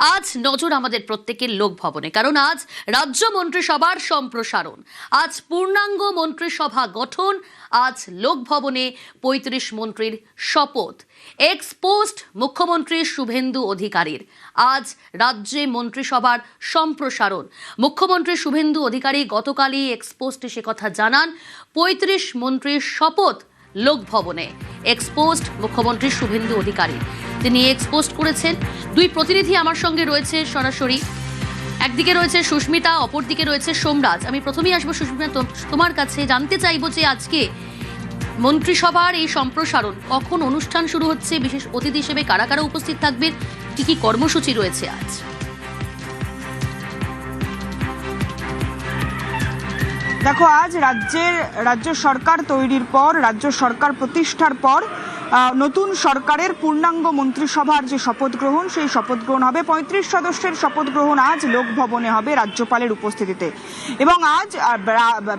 আজ নজর আমাদের প্রত্যেকের লোকভবনে, কারণ আজ রাজ্য মন্ত্রিসভার সম্প্রসারণ, আজ পূর্ণাঙ্গ মন্ত্রিসভা গঠন, আজ লোকভবনে ৩৫ মন্ত্রীর শপথ। এক্সপোস্ট মুখ্যমন্ত্রী শুভেন্দু অধিকারীর আজ রাজ্যে মন্ত্রিসভার সম্প্রসারণ। মুখ্যমন্ত্রী শুভেন্দু অধিকারী গতকালই এক্সপোস্টে সে কথা জানান। ৩৫ মন্ত্রীর শপথ লোকভবনে। এক্সপোস্ট মুখ্যমন্ত্রী শুভেন্দু অধিকারী তিনি এক্সপোস্ট করেছেন। দুই প্রতিনিধি আমার সঙ্গে রয়েছে সরাসরি, একদিকে রয়েছে সুস্মিতা, অপরদিকে রয়েছে সোমরাজ। আমি প্রথমেই আসবো সুস্মিতা, তোমার কাছে জানতে চাইবো যে আজকে মন্ত্রিসভার এই সম্প্রসারণ কখন অনুষ্ঠান শুরু হচ্ছে, বিশেষ অতিথি হিসেবে কারা কারা উপস্থিত থাকবেন, কি কি কর্মসূচি রয়েছে আজ? দেখো, আজ রাজ্য সরকার তৈরির পর, রাজ্য সরকার প্রতিষ্ঠার পর নতুন সরকারের পূর্ণাঙ্গ মন্ত্রিসভার যে শপথ গ্রহণ, সেই শপথ গ্রহণ হবে। ৩৫ সদস্যের শপথ গ্রহণ আজ লোকভবনে হবে রাজ্যপালের উপস্থিতিতে, এবং আজ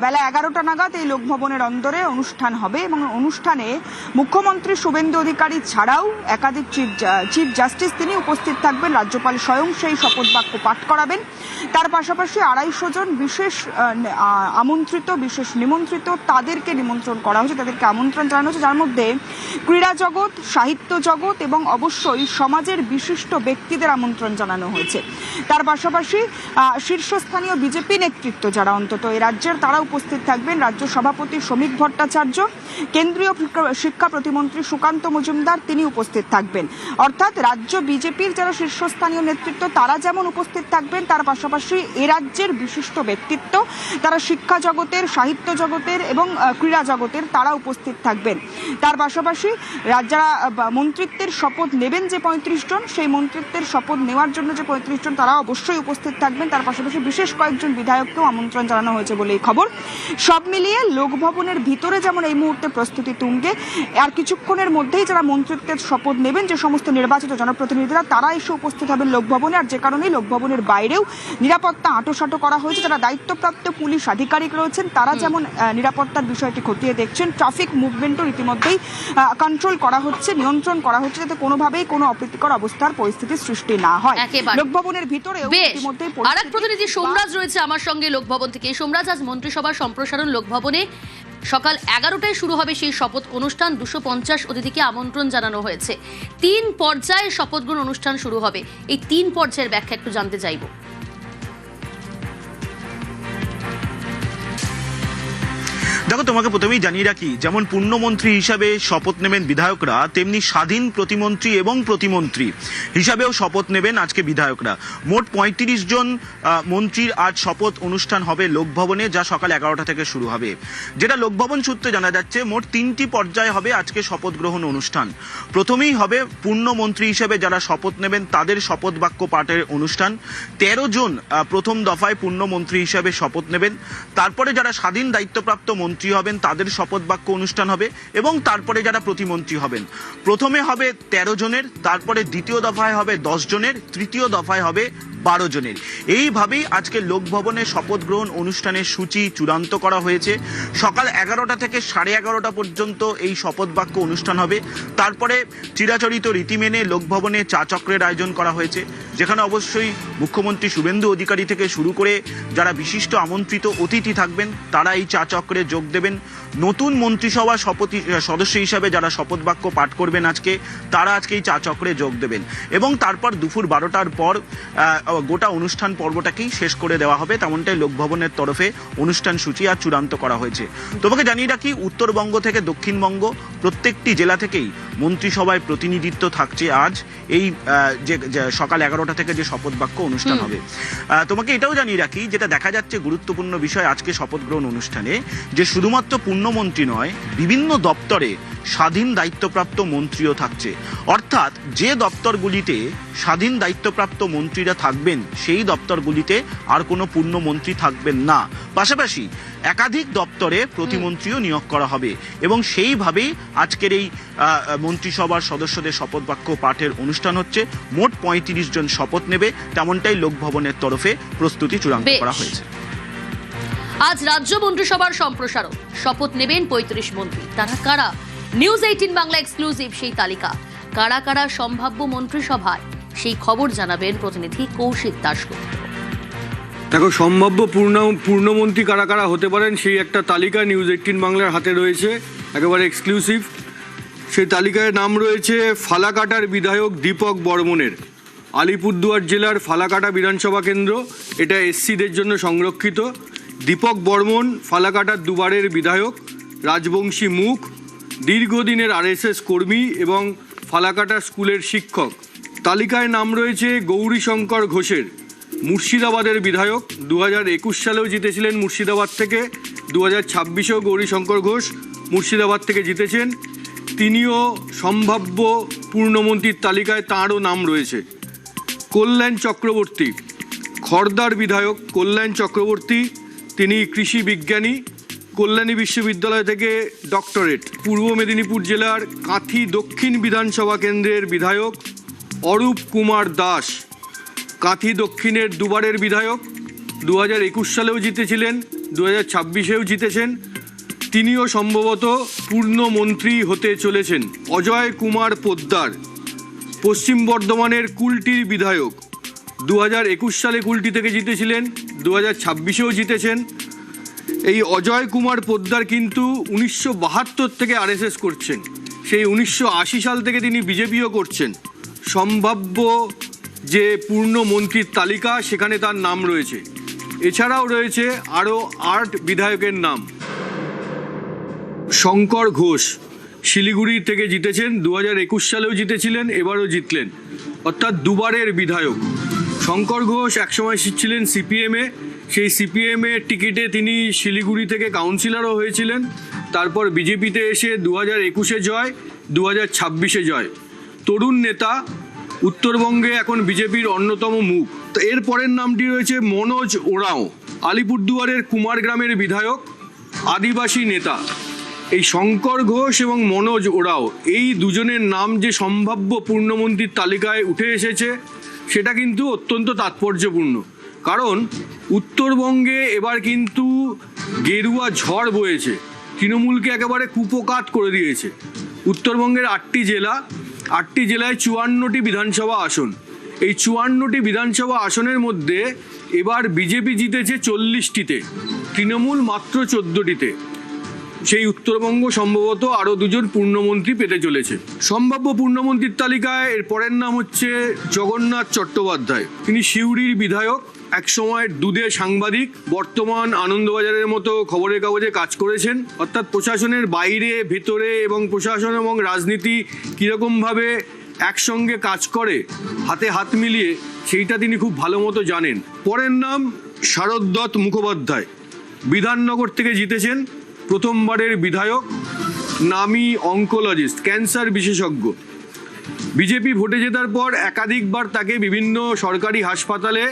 বেলা ১১টা নাগাদ এই লোকভবনের অন্দরে অনুষ্ঠান হবে। এবং অনুষ্ঠানে মুখ্যমন্ত্রী শুভেন্দু অধিকারী ছাড়াও একাধিক চিফ জাস্টিস তিনি উপস্থিত থাকবেন। রাজ্যপাল স্বয়ং সেই শপথ বাক্য পাঠ করাবেন। তার পাশাপাশি ২৫০ জন বিশেষ আমন্ত্রিত, বিশেষ নিমন্ত্রিত, তাদেরকে নিমন্ত্রণ করা হয়েছে, তাদেরকে আমন্ত্রণ জানানো হয়েছে, যার মধ্যে ক্রীড়া জগৎ, সাহিত্য জগৎ এবং অবশ্যই সমাজের বিশিষ্ট ব্যক্তিদের আমন্ত্রণ জানানো হয়েছে। তার পাশাপাশি শীর্ষস্থানীয় বিজেপি নেতৃত্ব যারা অন্তত এই রাজ্যের, তারা উপস্থিত থাকবেন। রাজ্য সভাপতি শ্রমিক ভট্টাচার্য, কেন্দ্রীয় শিক্ষা প্রতিমন্ত্রী সুকান্ত মজুমদার তিনি উপস্থিত থাকবেন। অর্থাৎ রাজ্য বিজেপির যারা শীর্ষস্থানীয় নেতৃত্ব তারা যেমন উপস্থিত থাকবেন, তার পাশাপাশি এ রাজ্যের বিশিষ্ট ব্যক্তিত্ব, তারা শিক্ষা জগতের, সাহিত্য জগতের এবং ক্রীড়া জগতের, তারা উপস্থিত থাকবেন। তার পাশাপাশি যারা মন্ত্রিত্বের শপথ নেবেন যে ৩৫ জন, সেই মন্ত্রিত্বের শপথ নেওয়ার জন্য যে ৩৫ জন তারা অবশ্যই উপস্থিত থাকবেন। তার পাশাপাশি বিশেষ কয়েকজন বিধায়ককেও আমন্ত্রণ জানানো হয়েছে বলে এই খবর। সব মিলিয়ে লোকভবনের ভিতরে যেমন এই মুহূর্তে প্রস্তুতি তুঙ্গে, আর কিছুক্ষণের মধ্যেই যারা মন্ত্রিত্বের শপথ নেবেন, যে সমস্ত নির্বাচিত জনপ্রতিনিধিরা, তারা এসে উপস্থিত হবেন লোকভবনে। আর যে কারণেই লোকভবনের বাইরেও নিরাপত্তা আঁটোসাঁটো করা হয়েছে। যারা দায়িত্বপ্রাপ্ত পুলিশ আধিকারিক রয়েছেন তারা যেমন নিরাপত্তার বিষয়টি খতিয়ে দেখছেন, ট্রাফিক মুভমেন্টও রীতিমধ্যেই কন্ট্রোল করা হচ্ছে, নিয়ন্ত্রণ করা হচ্ছে, যাতে কোনোভাবেই কোনো অপ্রীতিকর অবস্থার পরিস্থিতির সৃষ্টি না হয়। লোকভবনের ভিতরে আরেক প্রতিনিধি সোমরাজ রয়েছে আমার সঙ্গে লোকভবন থেকে। সোমরাজ, আজ মন্ত্রিসভার সম্প্রসারণ লোকভবনে সকাল ১১টায় শুরু হবে সেই শপথ অনুষ্ঠান। ২৫০ অতিথিকে আমন্ত্রণ জানানো হয়েছে। ৩ পর্যায়ে শপথ গ্রহণ অনুষ্ঠান শুরু হবে। এই ৩ পর্যায়ের ব্যাখ্যা একটু জানতে চাইব। দেখো, তোমাকে প্রথমেই জানিয়ে রাখি, যেমন পূর্ণমন্ত্রী হিসাবে শপথ নেবেন বিধায়করা, তেমনি স্বাধীন প্রতিমন্ত্রী এবং প্রতিমন্ত্রী হিসাবেও শপথ নেবেন আজকে বিধায়করা। মোট ৩৫ জন মন্ত্রীর আজ শপথ অনুষ্ঠান হবে লোকভবনে, যা সকাল ১১টা থেকে শুরু হবে। যেটা লোকভবন সূত্রে জানা যাচ্ছে, মোট ৩টি পর্যায়ে হবে আজকে শপথ গ্রহণ অনুষ্ঠান। প্রথমেই হবে পূর্ণমন্ত্রী হিসেবে যারা শপথ নেবেন তাদের শপথ বাক্য পাঠের অনুষ্ঠান। ১৩ জন প্রথম দফায় পূর্ণমন্ত্রী হিসেবে শপথ নেবেন। তারপরে যারা স্বাধীন দায়িত্বপ্রাপ্ত মন্ত্রী হবেন তাদের শপথ বাক্য অনুষ্ঠান হবে, এবং তারপরে যারা প্রতিমন্ত্রী হবেন, প্রথমে হবে ১৩ জনের, তারপরে দ্বিতীয় দফায় হবে ১০ জনের, তৃতীয় দফায় হবে ১২ জনের। এইভাবেই আজকে লোকভবনে শপথ গ্রহণ অনুষ্ঠানের সূচি চূড়ান্ত করা হয়েছে। সকাল ১১টা থেকে ১১:৩০ পর্যন্ত এই শপথ বাক্য অনুষ্ঠান হবে। তারপরে চিরাচরিত রীতি মেনে লোকভবনে চা চক্রের আয়োজন করা হয়েছে, যেখানে অবশ্যই মুখ্যমন্ত্রী শুভেন্দু অধিকারী থেকে শুরু করে যারা বিশিষ্ট আমন্ত্রিত অতিথি থাকবেন তারা এই চা চক্রে যোগ দেবেন। নতুন মন্ত্রিসভা সদস্য হিসাবে যারা শপথ বাক্য পাঠ করবেন আজকে, তারা আজকে এই চা চক্রে যোগ দেবেন, এবং তারপর দুপুর ১২টার পর গোটা অনুষ্ঠান পর্বটাকেই শেষ করে দেওয়া হবে। তেমনটাই লোকভবনের তরফে অনুষ্ঠান সূচি আর চূড়ান্ত করা হয়েছে। তোমাকে জানিয়ে রাখি, উত্তরবঙ্গ থেকে দক্ষিণবঙ্গ প্রত্যেকটি জেলা থেকেই মন্ত্রিসভায় প্রতিনিধিত্ব থাকছে আজ এই যে সকাল ১১টা থেকে যে শপথ বাক্য অনুষ্ঠান হবে। তোমাকে এটাও জানিয়ে রাখি, যেটা দেখা যাচ্ছে গুরুত্বপূর্ণ বিষয় আজকে শপথ গ্রহণ অনুষ্ঠানে, যে শুধুমাত্র পূর্ণমন্ত্রী নয়, বিভিন্ন দপ্তরে স্বাধীন দায়িত্বপ্রাপ্ত মন্ত্রীও থাকছে। অর্থাৎ যে দপ্তরগুলিতে স্বাধীন দায়িত্বপ্রাপ্ত মন্ত্রীরা থাকবেন সেই দপ্তরগুলিতে আর কোনো পূর্ণমন্ত্রী থাকবেন না। পাশাপাশি একাধিক দপ্তরে প্রতিমন্ত্রীও নিয়োগ করা হবে, এবং সেইভাবেই আজকের এই মন্ত্রিসভার সদস্যদের শপথ বাক্য পাঠের অনুষ্ঠান হচ্ছে। মোট ৩৫ জন শপথ নেবে, তেমনটাই লোকভবনের তরফে প্রস্তুতি চূড়ান্ত করা হয়েছে। আজ রাজ্য মন্ত্রিসভার সম্প্রসারণ, শপথ নেবেন ৩৫ মন্ত্রী। তারা কারা? নিউজ ১৮ বাংলা এক্সক্লুসিভ সেই তালিকা। কারা কারা সম্ভাব্য মন্ত্রিসভায় সেই খবর জানাবেন প্রতিনিধি কৌশিক দাশগুপ্ত। দেখো, সম্ভাব্য পূর্ণমন্ত্রী কারা কারা হতে পারেন সেই একটা তালিকা নিউজ 18 বাংলার হাতে রয়েছে, একেবারে এক্সক্লুসিভ। সেই তালিকায় নাম রয়েছে ফালাকাটার বিধায়ক দীপক বর্মনের। আলিপুরদুয়ার জেলার ফালাকাটা বিধানসভা কেন্দ্র, এটা এসসিদের জন্য সংরক্ষিত। দীপক বর্মন ফালাকাটার দুবারের বিধায়ক, রাজবংশী মুখ, দীর্ঘদিনের আরএসএস কর্মী এবং ফালাকাটা স্কুলের শিক্ষক। তালিকায় নাম রয়েছে গৌরীশঙ্কর ঘোষের, মুর্শিদাবাদের বিধায়ক। 2021 সালেও জিতেছিলেন মুর্শিদাবাদ থেকে, 2026-এও গৌরীশঙ্কর ঘোষ মুর্শিদাবাদ থেকে জিতেছেন। তিনিও সম্ভাব্য পূর্ণমন্ত্রীর তালিকায়, তাঁরও নাম রয়েছে। কল্যাণ চক্রবর্তী, খড়দার বিধায়ক কল্যাণ চক্রবর্তী, তিনি কৃষি বিজ্ঞানী, কল্যাণী বিশ্ববিদ্যালয় থেকে ডক্টরেট। পূর্ব মেদিনীপুর জেলার কাঁথি দক্ষিণ বিধানসভা কেন্দ্রের বিধায়ক অরূপ কুমার দাস, কাঁথি দক্ষিণের দুবারের বিধায়ক, 2021 সালেও জিতেছিলেন, 2026-এও জিতেছেন। তিনিও সম্ভবত পূর্ণমন্ত্রী হতে চলেছেন। অজয় কুমার পোদ্দার, পশ্চিম বর্ধমানের কুলটির বিধায়ক, 2021 সালে কুলটি থেকে জিতেছিলেন, 2026-এও জিতেছেন। এই অজয় কুমার পোদ্দার কিন্তু 1972 থেকে আরএসএস করছেন, সেই 1980 সাল থেকে তিনি বিজেপিও করছেন। সম্ভাব্য যে পূর্ণমন্ত্রীর তালিকা, সেখানে তার নাম রয়েছে। এছাড়াও রয়েছে আরও 8 বিধায়কের নাম। শঙ্কর ঘোষ শিলিগুড়ি থেকে জিতেছেন, 2021 সালেও জিতেছিলেন, এবারও জিতলেন, অর্থাৎ দুবারের বিধায়ক। শঙ্কর ঘোষ একসময় ছিলেন সিপিএমে, সেই সিপিএমের টিকিটে তিনি শিলিগুড়ি থেকে কাউন্সিলরও হয়েছিলেন। তারপর বিজেপিতে এসে 2021-এ জয়, 2026-এ জয়। তরুণ নেতা, উত্তরবঙ্গে এখন বিজেপির অন্যতম মুখ। তো এর পরের নামটি রয়েছে মনোজ ওরাঁও, আলিপুরদুয়ারের কুমারগ্রামের বিধায়ক, আদিবাসী নেতা। এই শঙ্কর ঘোষ এবং মনোজ ওরাঁও, এই দুজনের নাম যে সম্ভাব্য পূর্ণমন্ত্রীর তালিকায় উঠে এসেছে, সেটা কিন্তু অত্যন্ত তাৎপর্যপূর্ণ। কারণ উত্তরবঙ্গে এবার কিন্তু গেরুয়া ঝড় বয়েছে, তৃণমূলকে একেবারে কুপোকাত করে দিয়েছে। উত্তরবঙ্গের 8টি জেলায় 54টি বিধানসভা আসন। এই 54টি বিধানসভা আসনের মধ্যে এবার বিজেপি জিতেছে 40টিতে, তৃণমূল মাত্র 14টিতে। সেই উত্তরবঙ্গ সম্ভবত আরও 2জন পূর্ণমন্ত্রী পেতে চলেছে। সম্ভাব্য পূর্ণমন্ত্রীর তালিকায় এর পরের নাম হচ্ছে জগন্নাথ চট্টোপাধ্যায়। তিনি সিউড়ির বিধায়ক, একসময় দুধে সাংবাদিক, বর্তমান আনন্দবাজারের মতো খবরের কাগজে কাজ করেছেন। অর্থাৎ প্রশাসনের বাইরে, ভেতরে এবং প্রশাসন এবং রাজনীতি কীরকমভাবে একসঙ্গে কাজ করে, হাতে হাত মিলিয়ে, সেইটা তিনি খুব ভালো মতো জানেন। পরের নাম শারদ্দত্ত মুখোপাধ্যায়, বিধাননগর থেকে জিতেছেন, প্রথমবারের বিধায়ক, নামী অঙ্কোলজিস্ট, ক্যান্সার বিশেষজ্ঞ। বিজেপি ভোটে জেতার পর একাধিকবার তাকে বিভিন্ন সরকারি হাসপাতালে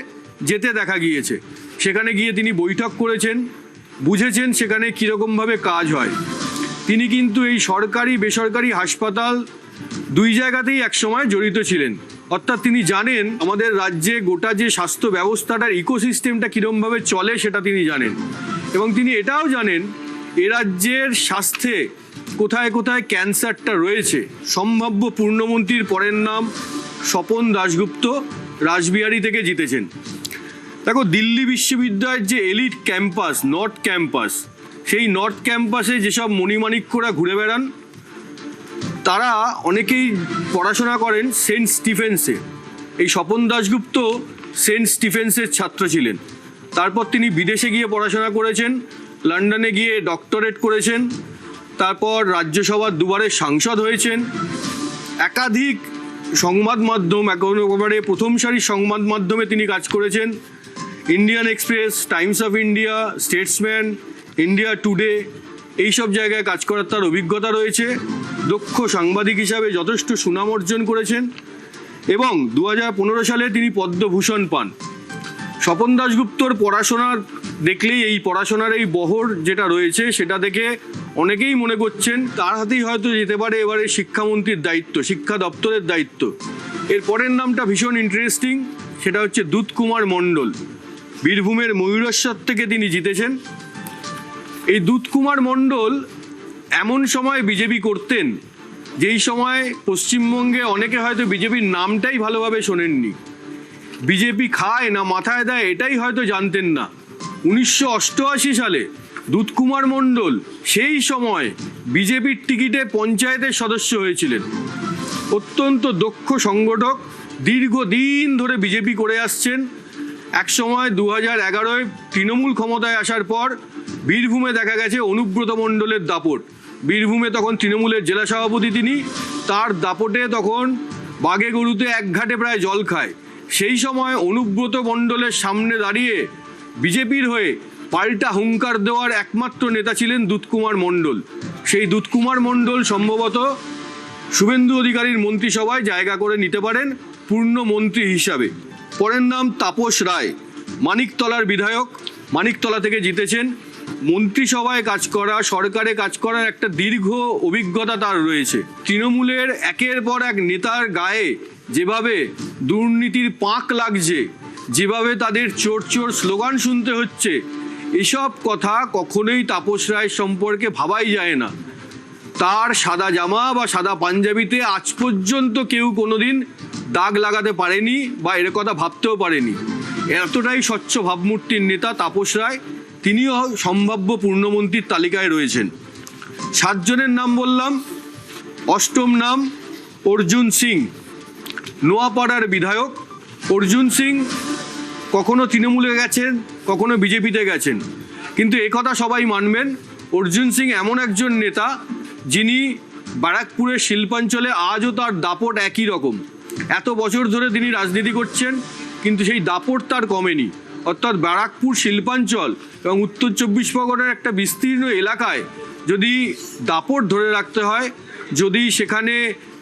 যেতে দেখা গিয়েছে। সেখানে গিয়ে তিনি বৈঠক করেছেন, বুঝেছেন সেখানে কীরকমভাবে কাজ হয়। তিনি কিন্তু এই সরকারি বেসরকারি হাসপাতাল 2 জায়গাতেই একসময় জড়িত ছিলেন। অর্থাৎ তিনি জানেন আমাদের রাজ্যে গোটা যে স্বাস্থ্য ব্যবস্থাটার ইকোসিস্টেমটা কীরকমভাবে চলে, সেটা তিনি জানেন। এবং তিনি এটাও জানেন এ রাজ্যের স্বাস্থ্যে কোথায় কোথায় ক্যান্সারটা রয়েছে। সম্ভাব্য পূর্ণমন্ত্রীর পরের নাম স্বপন দাশগুপ্ত, রাসবিহারী থেকে জিতেছেন। দেখো, দিল্লি বিশ্ববিদ্যালয়ের যে এলিট ক্যাম্পাস, নর্থ ক্যাম্পাস, সেই নর্থ ক্যাম্পাসে যেসব মণিমাণিক্যরা ঘুরে বেড়ান, তারা অনেকেই পড়াশোনা করেন সেন্ট স্টিফেন্সে। এই স্বপন দাশগুপ্ত সেন্ট স্টিফেন্সের ছাত্র ছিলেন। তারপর তিনি বিদেশে গিয়ে পড়াশোনা করেছেন, লন্ডনে গিয়ে ডক্টরেট করেছেন, তারপর রাজ্যসভার দুবারের সাংসদ হয়েছেন। একাধিক সংবাদ মাধ্যম, একেবারে প্রথম সারির সংবাদ মাধ্যমে তিনি কাজ করেছেন। Indian express, Times of India, Statesman, India today, এইসব জায়গায় কাজ করার তার অভিজ্ঞতা রয়েছে। দক্ষ সাংবাদিক হিসাবে যথেষ্ট সুনাম অর্জন করেছেন এবং 2015 সালে তিনি পদ্মভূষণ পান। স্বপন দাশগুপ্তর পড়াশোনার দেখলেই, এই পড়াশোনার এই বহর যেটা রয়েছে, সেটা দেখে অনেকেই মনে করছেন তার হাতেই হয়তো যেতে পারে এবারে শিক্ষামন্ত্রীর দায়িত্ব, শিক্ষা দপ্তরের দায়িত্ব। এর পরের নামটা ভীষণ ইন্টারেস্টিং, সেটা হচ্ছে দুধ কুমার মণ্ডল। বীরভূমের ময়ূরেশ্বর থেকে তিনি জিতেছেন। এই দুধ কুমার মণ্ডল এমন সময় বিজেপি করতেন যেই সময় পশ্চিমবঙ্গে অনেকে হয়তো বিজেপির নামটাই ভালোভাবে শোনেননি, বিজেপি খায় না মাথায় দেয় এটাই হয়তো জানতেন না। 1988 সালে দুধকুমার মণ্ডল সেই সময় বিজেপির টিকিটে পঞ্চায়েতের সদস্য হয়েছিলেন। অত্যন্ত দক্ষ সংগঠক, দীর্ঘদিন ধরে বিজেপি করে আসছেন। একসময় 2011-য় তৃণমূল ক্ষমতায় আসার পর বীরভূমে দেখা গেছে অনুব্রত মণ্ডলের দাপট। বীরভূমে তখন তৃণমূলের জেলা সভাপতি তিনি, তার দাপটে তখন বাঘে গরুতে এক ঘাটে প্রায় জল খায়। সেই সময় অনুব্রত মণ্ডলের সামনে দাঁড়িয়ে বিজেপির হয়ে পাল্টা হুঙ্কার দেওয়ার একমাত্র নেতা ছিলেন দুধকুমার মণ্ডল। সেই দুধকুমার মণ্ডল সম্ভবত শুভেন্দু অধিকারীর মন্ত্রিসভায় জায়গা করে নিতে পারেন পূর্ণ মন্ত্রী হিসাবে। পরের নাম তাপস রায়, মানিকতলার বিধায়ক, মানিকতলা থেকে জিতেছেন। মন্ত্রিসভায় কাজ করা, সরকারে কাজ করার একটা দীর্ঘ অভিজ্ঞতা তার রয়েছে। তৃণমূলের একের পর এক নেতার গায়ে যেভাবে দুর্নীতির পাঁক লাগছে, যেভাবে তাদের চোর চোর স্লোগান শুনতে হচ্ছে, এসব কথা কখনোই তাপস রায় সম্পর্কে ভাবাই যায় না। তার সাদা জামা বা সাদা পাঞ্জাবিতে আজ পর্যন্ত কেউ কোনোদিন দাগ লাগাতে পারেনি বা এর কথা ভাবতেও পারেনি। এতটাই স্বচ্ছ ভাবমূর্তির নেতা তাপস রায়, তিনিও সম্ভাব্য পূর্ণমন্ত্রীর তালিকায় রয়েছেন। 7 জনের নাম বললাম। 8ম নাম অর্জুন সিং, নোয়াপাড়ার বিধায়ক। অর্জুন সিং কখনো তৃণমূলে গেছেন, কখনো বিজেপিতে গেছেন, কিন্তু একথা সবাই মানবেন, অর্জুন সিং এমন একজন নেতা যিনি ব্যারাকপুরের শিল্পাঞ্চলে আজও তার দাপট একই রকম। এত বছর ধরে তিনি রাজনীতি করছেন, কিন্তু সেই দাপট তার কমেনি। অর্থাৎ ব্যারাকপুর শিল্পাঞ্চল এবং উত্তর 24 পরগনার একটা বিস্তীর্ণ এলাকায় যদি দাপট ধরে রাখতে হয়, যদি সেখানে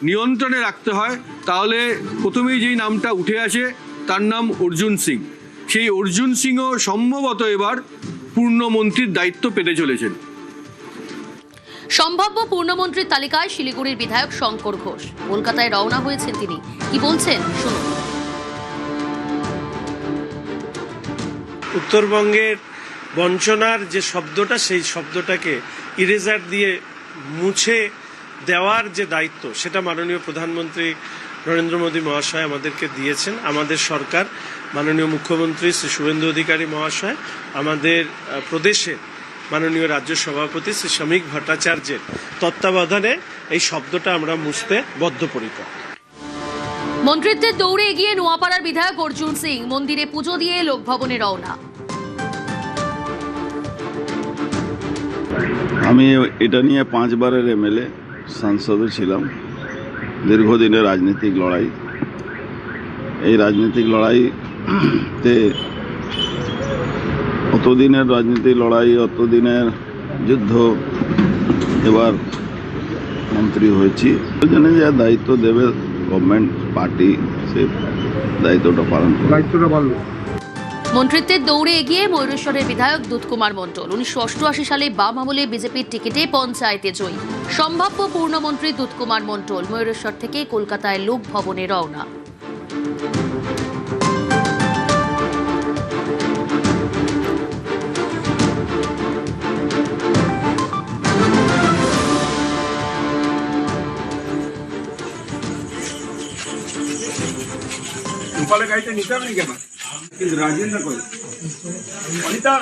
নিয়ন্ত্রণে রাখতে হয়, তাহলে প্রথমেই যেই নামটা উঠে আসে তার নাম অর্জুন সিং। সেই অর্জুন সিংও সম্ভবত এবার পূর্ণমন্ত্রীর দায়িত্ব পেতে চলেছেন। সম্ভাব্য পূর্ণমন্ত্রীর তালিকায় শিলিগুড়ির বিধায়ক শঙ্কর ঘোষ কলকাতায় রওনা হয়েছেন। তিনি কি বলছেন শুনুন। উত্তরবঙ্গের বঞ্চনার যে শব্দটা, সেই শব্দটাকে ইরেজার দিয়ে মুছে দেওয়ার যে দায়িত্ব, সেটা মাননীয় প্রধানমন্ত্রী নরেন্দ্র মোদী মহাশয় আমাদেরকে দিয়েছেন। আমাদের সরকার, মাননীয় মুখ্যমন্ত্রী শ্রী শুভেন্দু অধিকারী মহাশয়, আমাদের প্রদেশের মাননীয় রাজ্য সভাপতি শ্রী শ্রমিক ভট্টাচার্যের তত্ত্বাবধানে এই শব্দটা আমরা মুছতে বদ্ধপরিকর। মন্ত্রিত্বের দৌড়ে এগিয়ে নোয়াপাড়ার বিধায়ক অর্জুন সিং মন্দিরে পুজো দিয়ে লোকভবনে রওনা। আমি এটা নিয়ে 5 বারের এমএলএ, সাংসদও ছিলাম। দীর্ঘদিনের রাজনৈতিক লড়াই, এই রাজনৈতিক লড়াইতে অতদিনের রাজনীতিক লড়াই, অতদিনের যুদ্ধ, এবার মন্ত্রী হয়েছি। জন্য যে দায়িত্ব দেবে গভর্নমেন্ট পার্টি, সে দায়িত্বটা পালন করবে। মন্ত্রিত্বের দৌড়ে এগিয়ে ময়ূরেশ্বরের বিধায়ক দুধকুমার মণ্ডল 1988 সালে বাম আমলে বিজেপির টিকিটে পঞ্চায়েতে জয়ী। সম্ভাব্য পূর্ণমন্ত্রী দুধকুমার মণ্ডল ময়ূরেশ্বর থেকে কলকাতায় লোকভবনে রওনা। গাড়িটা নিতে হবে কেন? কিন্তু রাজেন্দ্র কই অনিতা